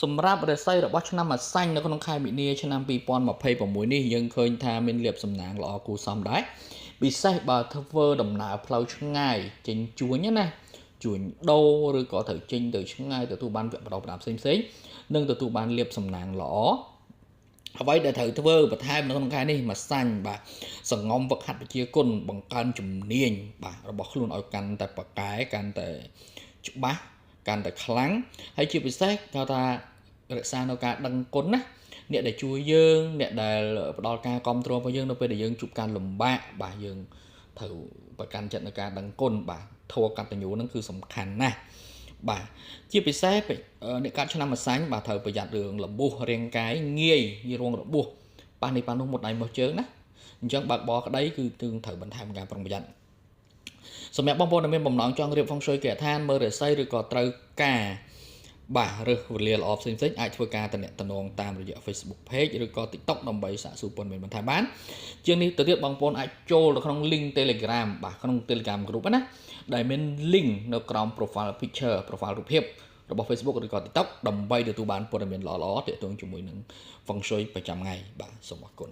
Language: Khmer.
សម្រាប់រស័យរបស់ឆ្នាំអាសាញ់នៅក្នុងខែមីនាឆ្នាំ2026នេះយើងឃើញថាមានលៀបសំណាងល្អគួរសមដែរពិសេសបើធ្វើដំណើរផ្លូវឆ្ងាយចេញជួញណាជួញដូរឬក៏ត្រូវចេញទៅឆ្ងាយទទួលបានវគ្គបណ្ដុះបណ្ដាលផ្សេងៗនិងទទួលបានលៀបសំណាងល្អអ្វីដែលត្រូវធ្វើបន្ថែមនៅក្នុងខែនេះមកសាញ់បាទសង្ងំវឹកហាត់វិជាគុណបង្កើនជំនាញបាទរបស់ខ្លួនឲ្យកាន់តែប៉កែកាន់តែច្បាស់កាន់តែខ្លាំងហើយជាពិសេសគេថារក្សានៅការដឹងគុណណាអ្នកដែលជួយយើងអ្នកដែលផ្ដល់ការគ្រប់គ្រងរបស់យើងនៅពេលដែលយើងជួបការលំបាកបាទយើងត្រូវប្រកាន់ចិត្តនៅការដឹងគុណបាទធម៌កតញ្ញូនឹងគឺសំខាន់ណាស់បាទជាពិសេសអ្នកកាត់ឆ្នាំអាសាញ់បាទត្រូវប្រយ័ត្នរឿងរបួសរាងកាយងាយរងរបួសប៉ះនេះប៉ះនោះមុតដៃមុតជើងណាអញ្ចឹងបើកបរក្តីគឺត្រូវបន្ថែមការប្រុងប្រយ័ត្នសម្រាប់បងប្អូនដែលមានបំណងចង់រៀបហ្វុងស៊ុយគេឋានមើលរាសីឬក៏ត្រូវការបាទរើសវេលាល្អផ្សេងៗអាចធ្វើការតំណងតាមរយៈ Facebook Page ឬក៏ TikTok ដើម្បីសាកសួរព័ត៌មានបន្ថែមបានជាងនេះទៅទៀតបងប្អូនអាចចូលទៅក្នុង link Telegram បាទក្នុង Telegram group ណាដែលមាន link នៅក្រោម profile picture profile រូបភាពរបស់ Facebook ឬក៏ TikTok ដើម្បីទទួលបានព័ត៌មានល្អៗទាក់ទងជាមួយនឹងហ្វុងស៊ុយប្រចាំថ្ងៃបាទសូមអរគុណ